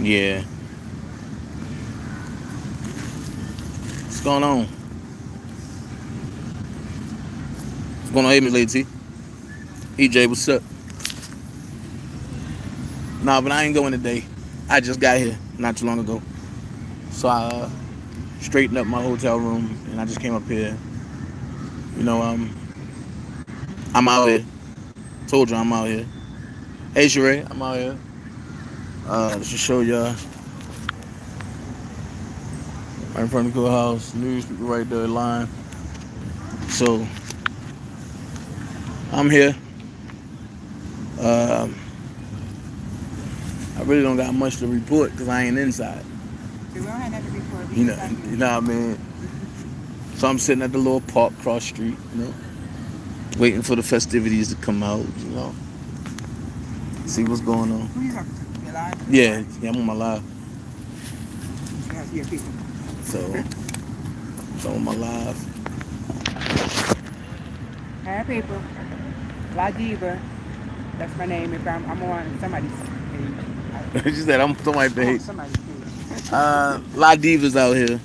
Yeah. What's going on? What's going on, hey, Miss Lady T? EJ, what's up? Nah, but I ain't going today. I just got here not too long ago. So I straightened up my hotel room and I just came up here. You know, I'm out here. Told you I'm out here. Hey, Sheree, I'm out here. Let's just show y'all right in front of the courthouse. News people right there, line. So I'm here. Um, I really don't got much to report because I ain't inside. We don't have nothing to report. You know what I mean? So I'm sitting at the little park cross street, waiting for the festivities to come out, see what's going on. Who you talking to? You live? Yeah, I'm on my live. Yeah, people. So I'm on my live. Hi, people. La Diva. That's my name. If I'm on somebody's page. She said I'm somebody's I'm on page. somebody's page. La Diva's out here.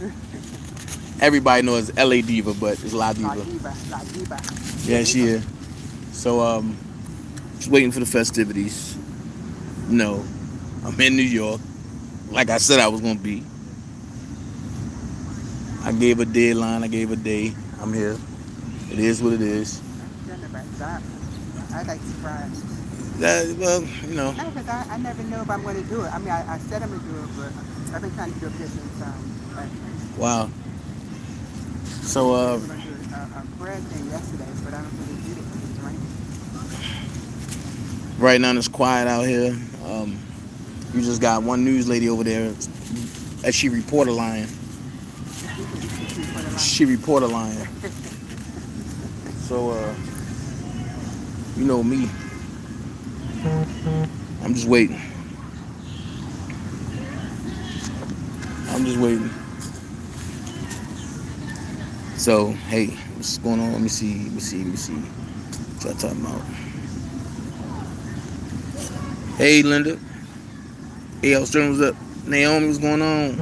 Everybody knows LA Diva, but it's La Diva. La Diva. Yeah, she is. So just waiting for the festivities. No, I'm in New York. Like I said I was gonna be. I gave a deadline, I gave a day. I'm here. It is what it is. I like surprise. Well, No, because I never know if I'm going to do it. I mean, I said I'm going to do it, but I've been trying to do it for some time. Wow. So, I was going to do a prayer thing yesterday, but I don't think they did it because it's raining. Right now it's quiet out here. You just got one news lady over there, as she report a lying. She report a lying. So, you know me. I'm just waiting. So, hey, what's going on? Let me see. What y'all talking about? Hey, Linda. Hey, Australian, what's up? Naomi, what's going on?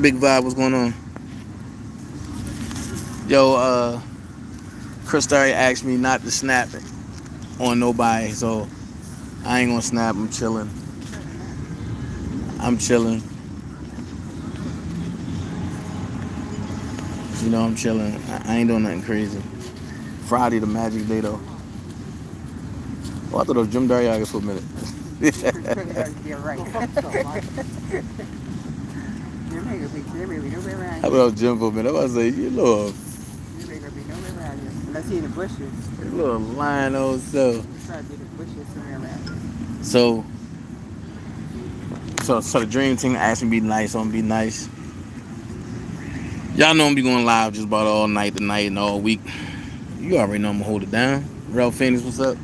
Big Vibe, what's going on? Yo, Chris Starry asked me not to snap it on nobody, so I ain't gonna snap. I'm chilling. I'm chilling. I'm chilling. I ain't doing nothing crazy. Friday, the magic day, though. Oh, I thought it was Jim Daryaga for a minute. You're right. I thought it was Jim for a minute. I was about to say, you little... You ain't gonna be nowhere around here. Unless he in the bushes. You little lying old self. He's trying to get the bushes somewhere around here. So the dream team asked me to be nice. I'm gonna be nice. Y'all know I'm be going live just about all night tonight and all week. You already know I'm gonna hold it down. Ralph Phoenix, what's up?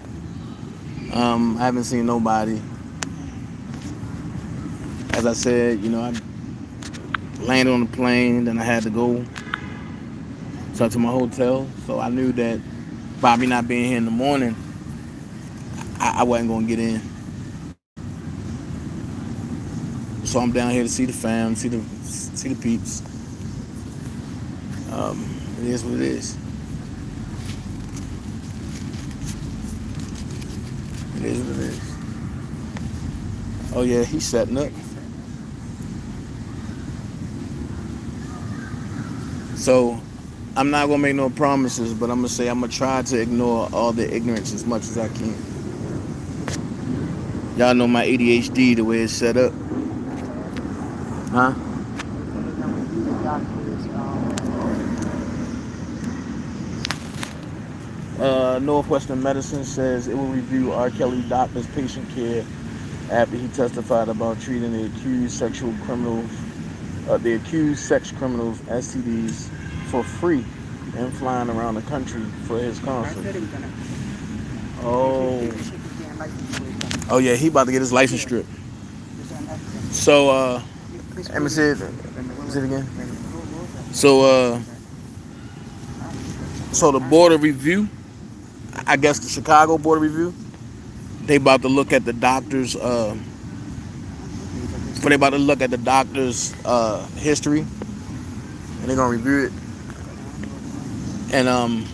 I haven't seen nobody. As I said, I landed on the plane, then I had to go to my hotel. So I knew that by me not being here in the morning, I wasn't gonna get in. So I'm down here to see the fam, see the peeps. It is what it is. It is what it is. Oh yeah, he's setting up. So I'm not gonna make no promises, but I'm gonna say I'm gonna try to ignore all the ignorance as much as I can. Y'all know my ADHD, the way it's set up. Huh? Northwestern Medicine says it will review R. Kelly doctor's patient care after he testified about treating the accused sex criminals STDs for free and flying around the country for his concert. Oh yeah, he about to get his license stripped. So let me say it again. So the board of review, I guess the Chicago board of review, they about to look at the doctor's but they about to look at the doctor's history, and they're gonna review it, and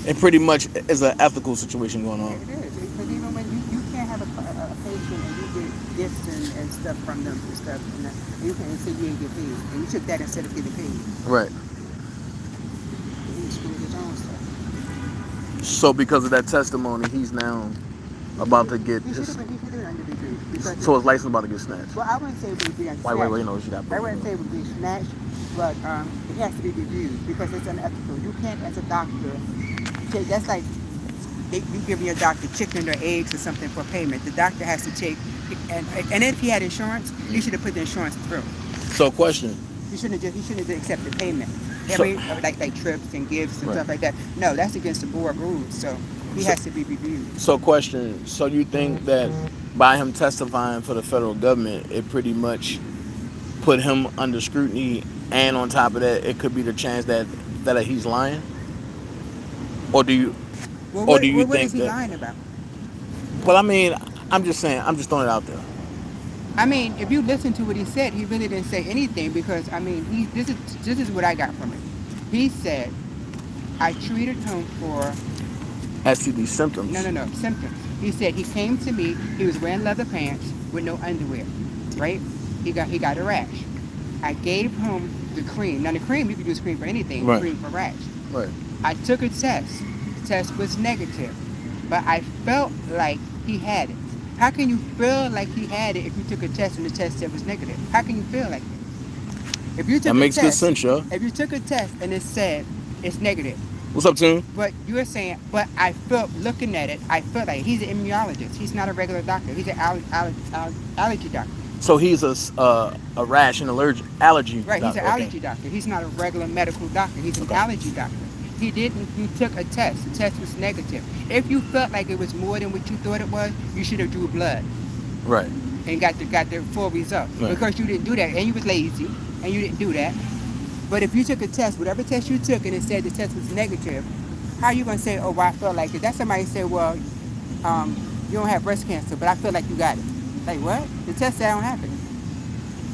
it pretty much is an ethical situation going Yeah, on. it is. Because even when you can't have a patient and you get gifts and stuff from them and stuff, and you can't say you ain't get paid, and you took that instead of getting paid. Right. He screwed his own stuff. So because of that testimony, he's now about to get He should have his. been. He should have been under review because. So his license about to get snatched. Well, I wouldn't say it would be snatched. Wait, you know she got. I wouldn't say it would be snatched, but it has to be reviewed because it's unethical. You can't, as a doctor, take. That's like you give your doctor chicken or eggs or something for payment. The doctor has to take, and if he had insurance, he should have put the insurance through. So question. He shouldn't have accepted payment. So, like trips and gifts and right. stuff like that. No, that's against the board rules. So he has to be reviewed. So question. So you think that by him testifying for the federal government, it pretty much put him under scrutiny, and on top of that, it could be the chance that he's lying? Or do you Well, or do you what think is he that? lying about? Well, I mean, I'm just saying. I'm just throwing it out there. I mean, if you listen to what he said, he really didn't say anything because I mean, this is what I got from it. He said, I treated him for STD symptoms. no symptoms. He said he came to me. He was wearing leather pants with no underwear, right? He got a rash. I gave him the cream. Now the cream you can use cream for anything. Right. Cream for rash. Right. I took a test. The test was negative, but I felt like he had it. How can you feel like he had it if you took a test and the test said was negative? How can you feel like that? If you took That makes good sense, yo. If you took a test and it said it's negative, What's up, Tim? but you're saying, but I felt looking at it, I felt like he's an immunologist. He's not a regular doctor. He's an allergy doctor. So he's a rash and allergy. Right, he's an doctor. allergy doctor. He's not a regular medical doctor. He's an allergy doctor. He took a test. The test was negative. If you felt like it was more than what you thought it was, you should have drew blood. Right. And got the full result. Right. Because you didn't do that, and you was lazy, and you didn't do that. But if you took a test, whatever test you took, and it said the test was negative, how are you going to say, oh, well, I felt like it? That's somebody say, well, you don't have breast cancer, but I feel like you got it. Like, what? The test said I don't have it.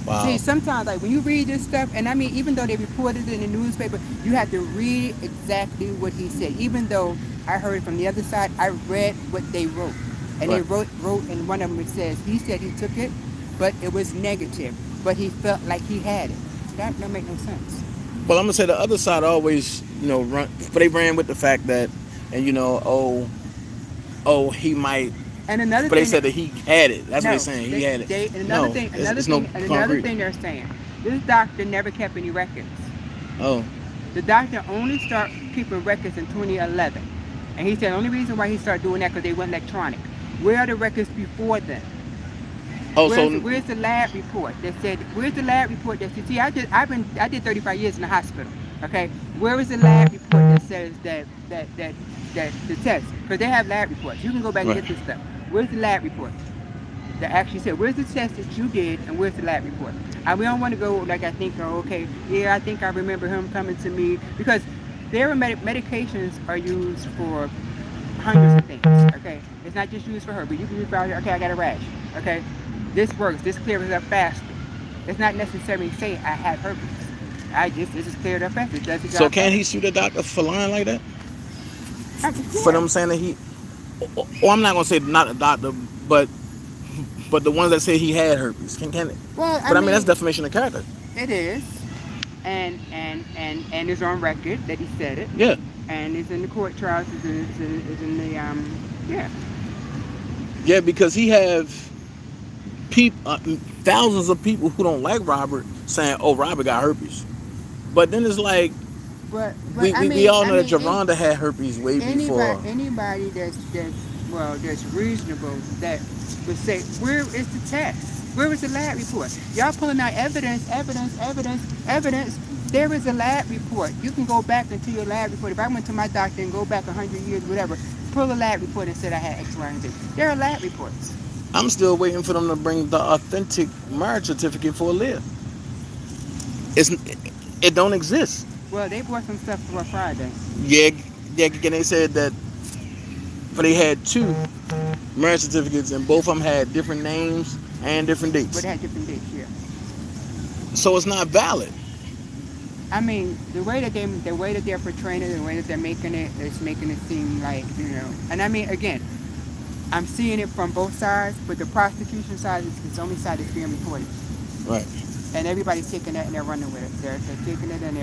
Wow. See, sometimes, like, when you read this stuff, and I mean, even though they reported it in the newspaper, you have to read exactly what he said. Even though I heard from the other side, I read what they wrote. And Right. they wrote in one of them, it says, he said he took it, but it was negative. But he felt like he had it. That don't make no sense. Well, I'm gonna say the other side always, run, but they ran with the fact that, and he might. And another But thing, they said that he had it. That's no, what they're saying. He had it. Another thing they're saying, this doctor never kept any records. Oh. The doctor only started keeping records in 2011. And he said the only reason why he started doing that because they went electronic. Where are the records before then? Oh, Where's the lab report that said? Where's the lab report that said? See, I did 35 years in the hospital. Okay, where is the lab report that says that the test? Because they have lab reports. You can go back and get this stuff. Where's the lab report that actually said where's the test that you did and where's the lab report? And we don't want to go like I think. Oh, okay, yeah, I think I remember him coming to me because their medications are used for hundreds of things. Okay, it's not just used for her, but you can use for okay, I got a rash. Okay. This works. This clears it up faster. It's not necessarily saying I have herpes. This is cleared up faster. It does the job. So can he sue the doctor for lying like that? Yeah. For them saying that he, or I'm not gonna say not a doctor, but the ones that say he had herpes. Can it? Well, I mean that's defamation of character. It is, and it's on record that he said it. Yeah. And it's in the court trials. It's in the yeah. Yeah, because he have thousands of people who don't like Robert saying, "Oh, Robert got herpes," but then it's like we all know that Javonda had herpes way before. Anybody that's reasonable that would say, where is the test? Where is the lab report? Y'all pulling out evidence. There is a lab report. You can go back into your lab report. If I went to my doctor and go back 100 years, whatever, pull a lab report and said I had X, Y, and Z. There are lab reports. I'm still waiting for them to bring the authentic marriage certificate for Aaliyah. It don't exist. Well, they brought some stuff for Friday. Yeah, and they said that, but they had two. marriage certificates, and both of them had different names and different But dates. they had different dates, yeah. So it's not valid. I mean, the way that they're portraying it, the way that they're making it, it's making it seem like, And I mean, again, I'm seeing it from both sides, but the prosecution side is the only side that's being reported, Right. and everybody's taking that and they're running with it. They're taking it and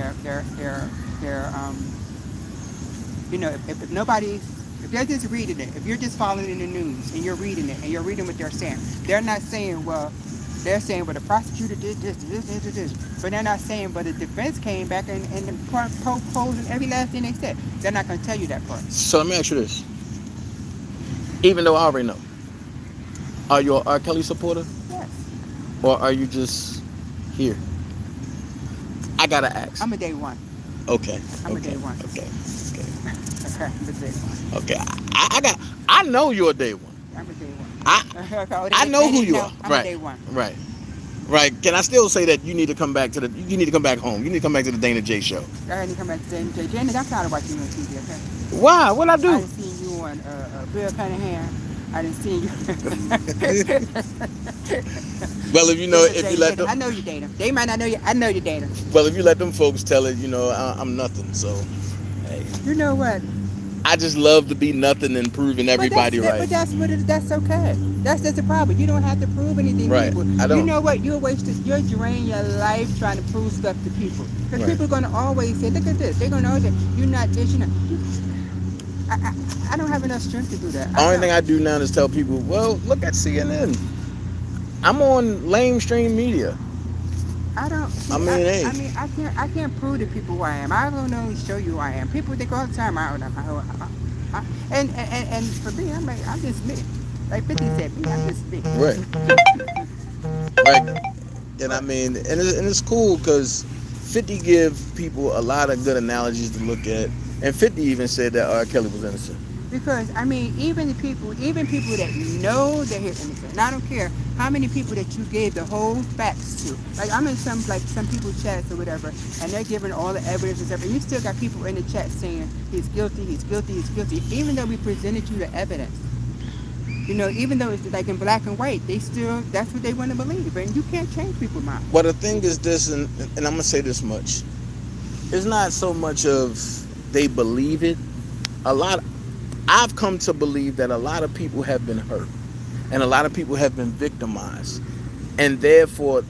if nobody's, if they're just reading it, if you're just following in the news and you're reading it and you're reading what they're saying, they're not saying, well, they're saying, well, the prosecutor did this. But they're not saying, but the defense came back and proposed every last thing they said. They're not going to tell you that part. So let me ask you this. Even though I already know, are you an R. Kelly supporter, Yes. or are you just here? I gotta ask. I'm a day one. Okay. I'm a Okay. day one. Okay. Okay. Okay, I'm a day one. Okay. I know you're a day one. I'm a day one. I know who you are. I'm a day one. Right. Right. Can I still say that you need to come back to you need to come back home. You need to come back to the DanaJay show. I need to come back to DanaJay. Janet, I'm tired of watching you on TV, okay? Why? What'd I I do? didn't see you on Bill Cunningham. I didn't see you. Well, if you know, if you let them, I know you date him. They might not know you. I know you date him. well, if you let them folks tell it, I'm nothing. So, hey, You know what? I just love to be nothing and proving everybody right. But that's okay. That's the problem. You don't have to prove anything to Right. people. I don't. You know what? You're draining your life trying to prove stuff to people. Because Right. people are gonna always say, look at this. They're gonna always say, you're not this, you're not. I don't have enough strength to do that. Only thing I do now is tell people, well, look at CNN. I'm on lamestream media. I don't. I mean, hey. I can't prove to people who I am. I don't only show you who I am. People think all the time and for me, I'm just me. Like 50 said, me, I'm just me. Right. Right. And I mean, and it's cool because 50 give people a lot of good analogies to look at. And 50 even said that R. Kelly was innocent. Because I mean, even people that know they're innocent. And I don't care how many people that you gave the whole facts to. Like I'm in some people's chats or whatever, and they're giving all the evidence and stuff, and you still got people in the chat saying he's guilty, he's guilty, he's guilty. Even though we presented you the evidence, even though it's like in black and white, that's what they want to believe, and you can't change people's minds. Well, the thing is this, and I'm gonna say this much: it's not so much of they believe it. I've come to believe that a lot of people have been hurt and a lot of people have been victimized, and therefore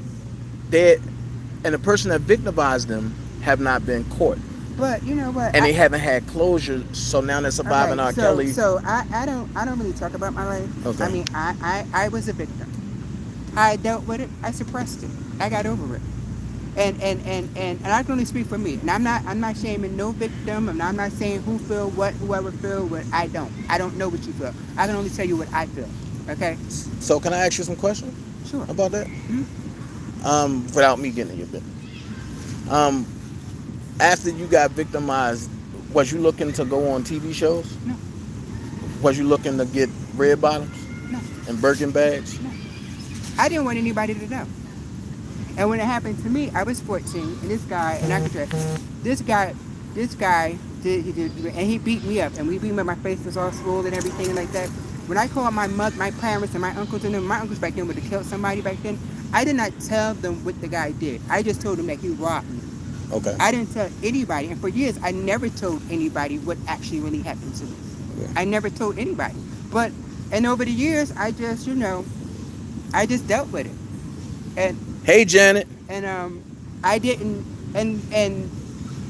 and the person that victimized them have not been caught, But you know what? and they haven't had closure, so now they're surviving R. Kelly. So I don't really talk about my life. Okay. I mean, I was a victim. I dealt with it. I suppressed it. I got over it. And I can only speak for me. And I'm not shaming no victim. And I'm not saying whoever feel what. I don't know what you feel. I can only tell you what I feel. Okay? So can I ask you some questions Sure. about that? Mm-hmm. Without me getting in your business. After you got victimized, was you looking to go on TV shows? No. Was you looking to get red bottoms No. and Birkin bags? No. I didn't want anybody to know. And when it happened to me, I was 14, and this guy, and I could tell, this guy did, and he beat me up, and we beat him up, my face was all swollen and everything like that. When I called my mother, my parents, and my uncles, and them, my uncles back then would have killed somebody back then, I did not tell them what the guy did. I just told them that he robbed me. Okay. I didn't tell anybody, and for years, I never told anybody what actually really happened to me. Okay. I never told anybody. And over the years, I just dealt with it. And Hey, Janet. And I didn't, and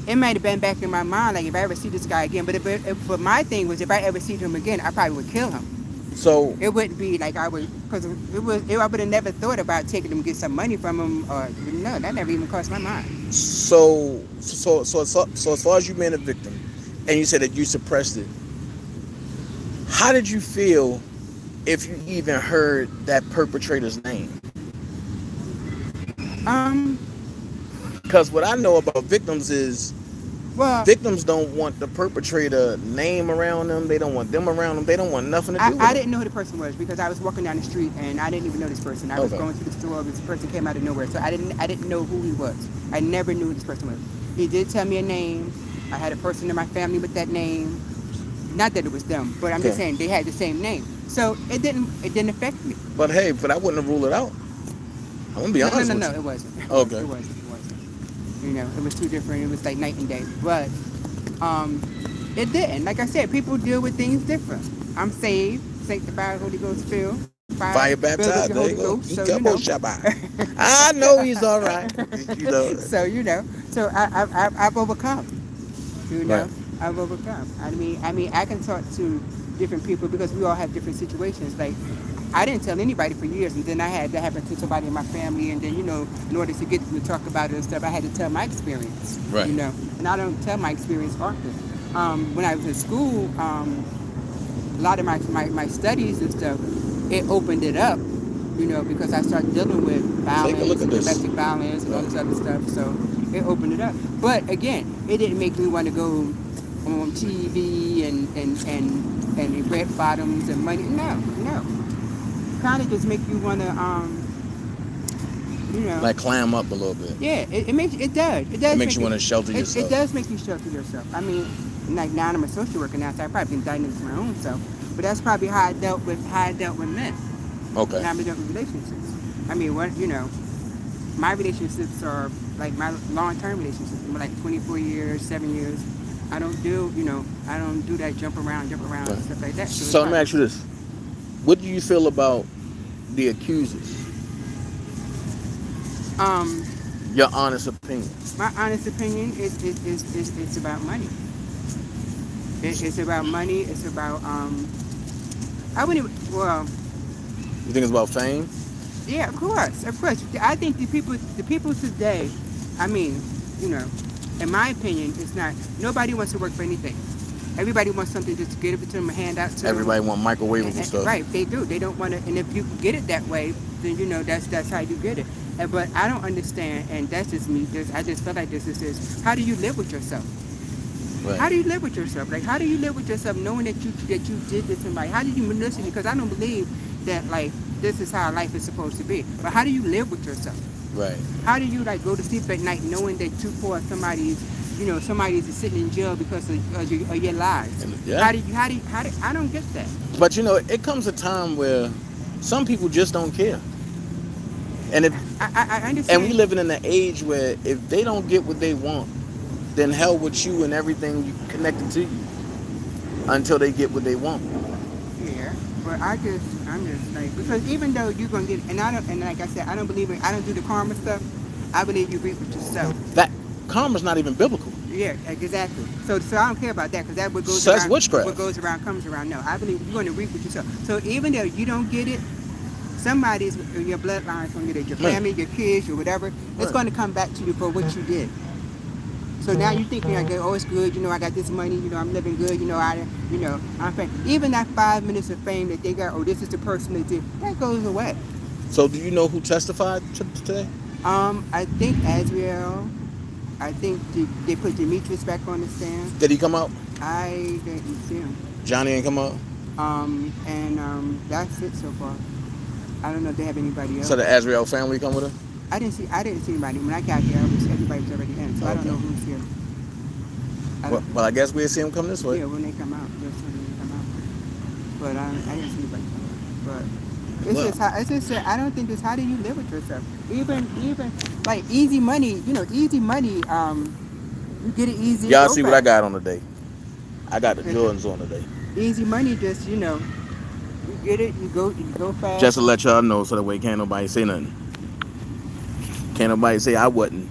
it might have been back in my mind, like if I ever see this guy again. But my thing was, if I ever see him again, I probably would kill him. So It wouldn't be like I would, because I would have never thought about taking him to get some money from him, or no, that never even crossed my mind. so as far as you being a victim, and you said that you suppressed it, how did you feel if you even heard that perpetrator's name? Because what I know about victims is Well, victims don't want the perpetrator name around them. They don't want them around them. They don't want nothing to do with I it. didn't know who the person was because I was walking down the street and I didn't even know this person. I was Okay. going to the store. This person came out of nowhere, so I didn't know who he was. I never knew who this person was. He did tell me a name. I had a person in my family with that name. Not that it was them, but I'm just Okay. saying they had the same name. So it didn't affect me. But hey, but I wouldn't have ruled it out. I'm gonna be No, no, honest no, with no, you. it wasn't. Okay. It wasn't. It was too different. It was like night and day. But um, it didn't. Like I said, people deal with things different. I'm saved, sanctified, Holy Ghost filled, fire, Fire filled with the baptized. Holy There you go. Ghost. So Double Shabbat. I know he's all right. You know. so so I've overcome. You Right. know, I've overcome. I mean, I can talk to different people because we all have different situations. Like, I didn't tell anybody for years, and then I had that happen to somebody in my family, and then in order to get them to talk about it and stuff, I had to tell my experience. Right. And I don't tell my experience often. When I was in school, a lot of my studies and stuff, it opened it up. Because I started dealing with Take a look violence at and this. domestic violence and all this other stuff. So it opened it up. But again, it didn't make me want to go on TV and red bottoms and money. No, no. Kind of just make you want to, Like clam up a little bit. yeah. It does. It does. It makes you want to shelter It yourself. does make you shelter yourself. I mean, like now I'm a social worker now, so I probably can diagnose my own self. But that's probably how I dealt with men. Okay. And I've been dealt with relationships. I mean, my relationships are like my long-term relationships, like 24 years, 7 years. I don't do that jump around Right. and stuff like that. So let me ask you this: what do you feel about the accusers? Um, Your honest opinion. my honest opinion is it's about money. It's about money. It's about I wouldn't even, well, You think it's about fame? yeah, of course. I think the people today, I mean, in my opinion, it's not. Nobody wants to work for anything. Everybody wants something just to get it to them, a handout to them. Everybody want microwavable stuff. Right, they do. They don't want to. And if you can get it that way, then that's how you get it. But I don't understand, and that's just me. I just feel like this is how do you live with yourself? Right. How do you live with yourself? Like, how do you live with yourself knowing that you did this to somebody? How do you listen? Because I don't believe that like this is how life is supposed to be. But how do you live with yourself? Right. How do you like go to sleep at night knowing that you for somebody's sitting in jail because of your lies? Yeah. How do you I don't get that. But it comes a time where some people just don't care. And I understand. and we living in an age where if they don't get what they want, then hell with you and everything connected to you until they get what they want. Yeah, but I'm just like, because even though you're gonna get, and like I said, I don't do the karma stuff. I believe you reap what you sow. That karma's not even biblical. Yeah, exactly. So I don't care about that because that what goes So that's around, witchcraft. what goes around comes around. No, I believe you're gonna reap what you sow. So even though you don't get it, somebody's in your bloodline is gonna get it. Your family, your kids, or whatever. It's Right. gonna come back to you for what you did. So now you thinking like, oh, it's good. I got this money. I'm living good. I'm fame. Even that 5 minutes of fame that they got, oh, this is the person that did. That goes away. So do you know who testified today? I think Azrael. I think they put Demetrius back on the stand. Did he come out? I didn't see him. Johnny ain't come out? That's it so far. I don't know if they have anybody else. So the Azrael family come with him? I didn't see anybody. When I got here, everybody was already in. So I don't know who's here. Well, I guess we'll see him come this way. Yeah, when they come out, they'll see them come out. But I didn't see anybody come out. But it's just I don't think it's how do you live with yourself. Even like easy money, easy money. You get it easy. Y'all see what I got on today? I got the Jordans on today. Easy money, just you get it, you go fast. Just to let y'all know, so that way can't nobody say nothing. Can't nobody say I wasn't.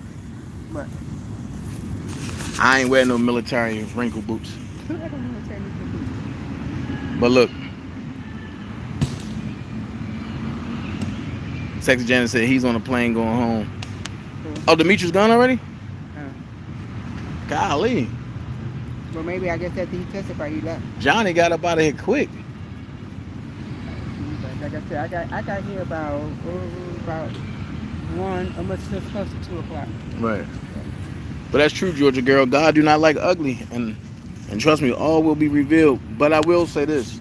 But I ain't wearing no military wrinkle boots. But look, Sexy Janet said he's on a plane going home. Oh, Demetrius gone already? Golly. Well, maybe I guess after he testified, he left. Johnny got up out of here quick. Like I said, I got here about 1, almost close to 2 o'clock. Right. But that's true, Georgia girl. God do not like ugly, and trust me, all will be revealed. But I will say this: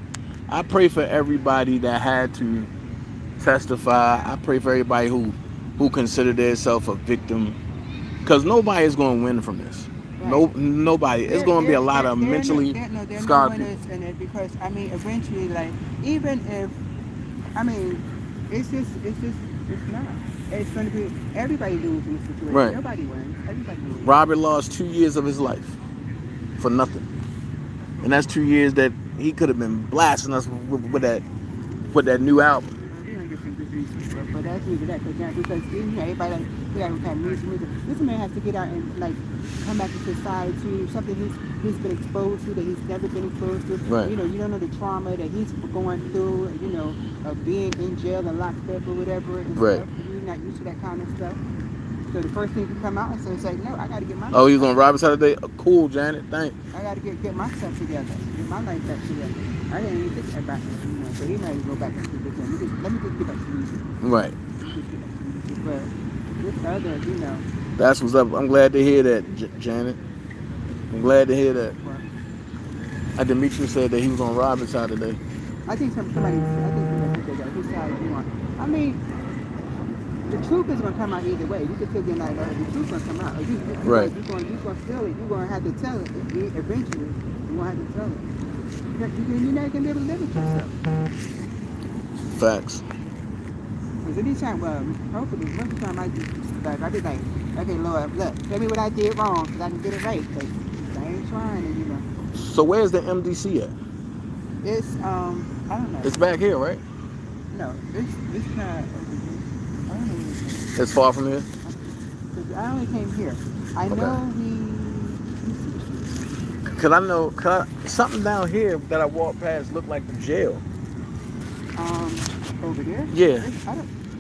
I pray for everybody that had to testify. I pray for everybody who considered themselves a victim, because nobody is going to win from this. Right. Nobody. It's going to be a lot of mentally There are no scarred people. winners in it because I mean, eventually, like even if I mean, it's not. It's going to be everybody loses in this situation. Right. Nobody wins. Everybody loses. Robert lost 2 years of his life for nothing, and that's 2 years that he could have been blasting us with that new album. We're gonna get some good research, but that's really that because you know everybody like we got kind of music. This man has to get out and like come back to society. Something he's been exposed to that he's never been exposed to. Right. You know, you don't know the trauma that he's going through. You know, of being in jail and locked up or whatever and Right. stuff. You're not used to that kind of stuff. So the first thing you come out and say is like, no, I got to get my. Oh, he's on Robert's Saturday. Cool, Janet. Thanks. I got to get myself together, get my life back together. I didn't even think about it, you know. So he might go back and sleep again. Let me just get back to music. Right. But this other, you know. That's what's up. I'm glad to hear that, Janet. I'm glad to hear that. Demetrius said that he was on Robert's Saturday. I think somebody said that. He said, you know, I mean, the truth is going to come out either way. You can feel like, the truth going to come out. Right. You're going to feel it. You're going to have to tell it. Eventually, you're going to have to tell it. You're not going to be able to live with yourself. Facts. Because anytime, hopefully, most of the time I do stuff, I be like, okay, Lord, look, tell me what I did wrong because I can get it right. Because I ain't trying to, you know. So where's the MDC at? It's, I don't know. It's back here, right? No, it's not over here. I don't know where it's It's far from here? Because I only came here. I know Because I know something down here that I walked past looked like the jail. Over there? Yeah.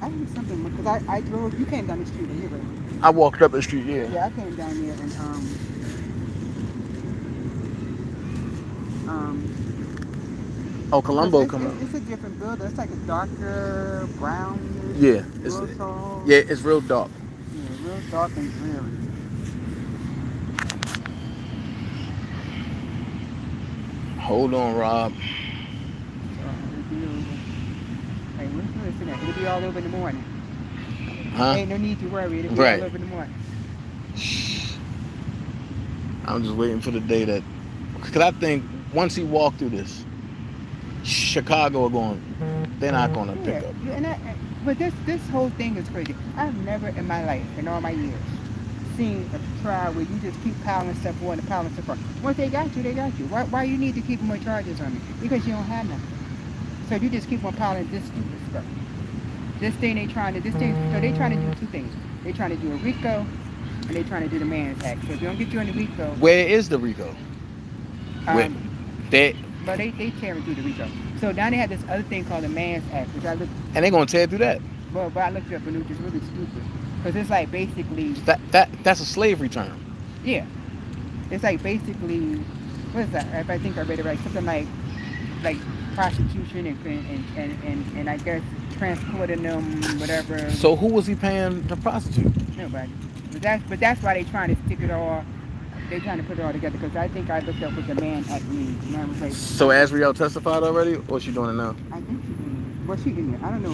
I think something, because I drove, you came down the street here, right? I walked up the street, yeah. Yeah, I came down here and, Oh, Colombo coming up. It's a different building. It's like a darker brown. Yeah. It's real dark. Yeah, real dark and dreary. Hold on, Rob. Hey, listen, it'll be all over in the morning. Huh? Ain't no need to worry. It'll be all over in the morning. I'm just waiting for the day that, because I think once he walked through this, Chicago are going, they're not going to pick up. But this whole thing is crazy. I've never in my life, in all my years, seen a trial where you just keep piling stuff on and piling stuff on. Once they got you, they got you. Why you need to keep more charges on me? Because you don't have nothing. So you just keep on piling this stupid stuff. So they trying to do two things. They're trying to do a RICO, and they're trying to do the Man's Act. So if you don't get you on the RICO... Where is the RICO? But they tearing through the RICO. So now they have this other thing called the Man's Act, which I looked... And they're going to tear through that? Well, but I looked it up and it was just really stupid. Because it's like basically... That's a slavery term. Yeah. It's like basically... What is that? If I think I read it right, something like prostitution and I guess transporting them, whatever. So who was he paying to prostitute? Nobody. But that's why they're trying to stick it all. They're trying to put it all together because I think I looked up what the Man Act means. And I was like, so Azriel testified already, or is she doing it now? I think she did. Well, she didn't. I don't know.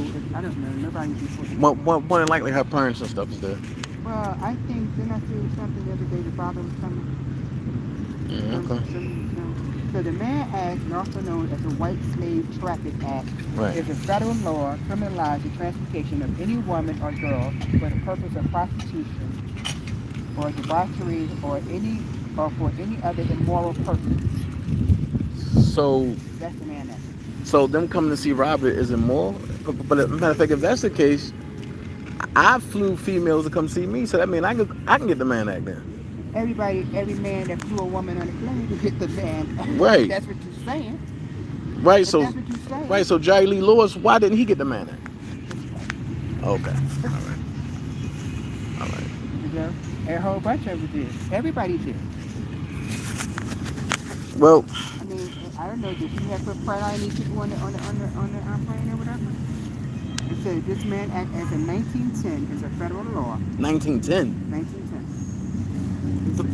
Nobody before. More than likely her parents and stuff is there. Well, I think then I see something the other day. The father was coming. Okay. So the Mann Act, also known as the White Slave Traffic Act, is a federal law criminalizing transportation of any woman or girl for the purpose of prostitution or debauchery or for any other immoral purpose. So that's the Mann Act. So them coming to see Robert is immoral? But as a matter of fact, if that's the case, I flew females to come see me, so that means I can get the Mann Act then. Every man that flew a woman on a plane to get the man. Right. That's what you're saying. Right. But so that's what you're saying. Right. So Jerry Lee Lewis, why didn't he get the Mann Act? Okay. All right. You know, a whole bunch of it did. Everybody did. Well. I mean, I don't know. Did you have to put priority these people on the plane or whatever? It says this Mann Act as in 1910 is a federal law. 1910. 1910.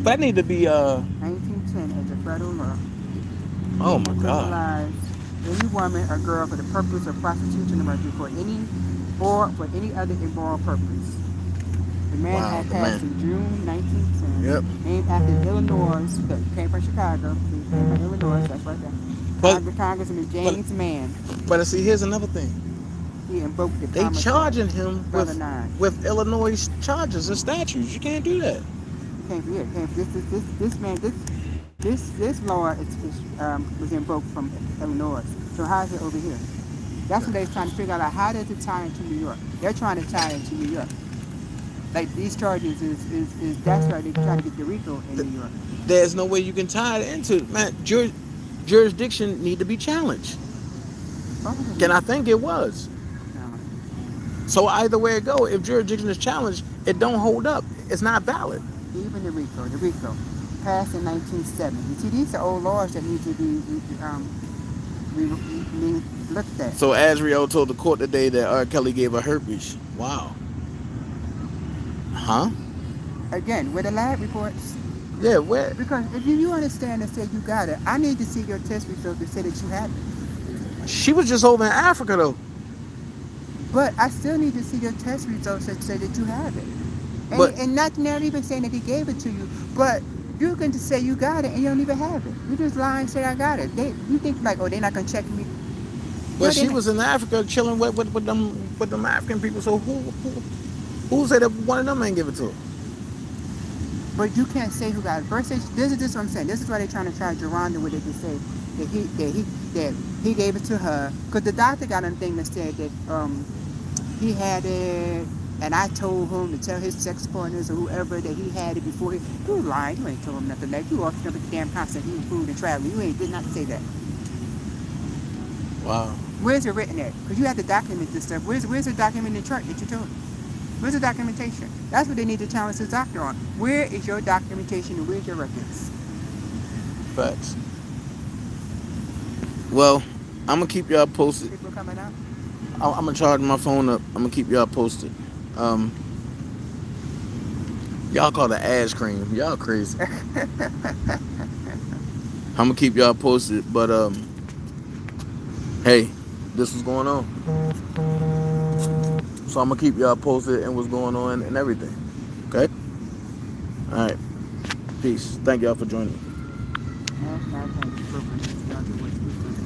That need to be 1910 is a federal law. Oh my God. Criminalize any woman or girl for the purpose of prostitution or for any other immoral purpose. The man Wow, had the passed in man. June 1910, Yep. named after Illinois, that came from Chicago, so he came from Illinois, that's right there. But Congressman but James Mann, but see, here's another thing. he invoked the They Common Law, charging him Brother Nine. with Illinois charges and statutes. You can't do that. He came from here. This man, this law was invoked from Illinois. So how is it over here? That's what they're trying to figure out. How does it tie into New York? They're trying to tie into New York. Like these charges is that's why they're trying to get the RICO in New York. There's no way you can tie it into it. Man. Jurisdiction need to be challenged. And I think it was. No. So either way it go, if jurisdiction is challenged, it don't hold up. It's not valid. Even the RICO, passed in 1970. You see, these are old laws that need to be looked at. So Azriel told the court today that R. Kelly gave her herpes. Wow. Huh? Again, with the lab reports. Yeah, where? Because if you understand and say you got it, I need to see your test results to say that you have it. She was just over in Africa though. But I still need to see your test results that say that you have it. And not even saying that he gave it to you, but you can just say you got it and you don't even have it. You just lie and say I got it. You think like, oh, they're not gonna check me. But she was in Africa chilling with them African people. So who said that one of them ain't give it to her? But you can't say who got it. First, this is what I'm saying. This is why they're trying to charge Geronda with it to say that he gave it to her. Because the doctor got on thing that said that he had it, and I told him to tell his sex partners or whoever that he had it before. You lying. You ain't told him nothing. Like you offered him at the damn concert, eating food and traveling. You did not say that. Wow. Where's it written at? Because you have to document this stuff. Where's the document in the chart that you told him? Where's the documentation? That's what they need to challenge this doctor on. Where is your documentation and where's your records? Facts. Well, I'm gonna keep y'all posted. People coming out? I'm gonna charge my phone up. I'm gonna keep y'all posted. Y'all call it ass cream. Y'all crazy. I'm gonna keep y'all posted, but hey, this was going on. So I'm gonna keep y'all posted and what's going on and everything. Okay? Alright. Peace. Thank y'all for joining me.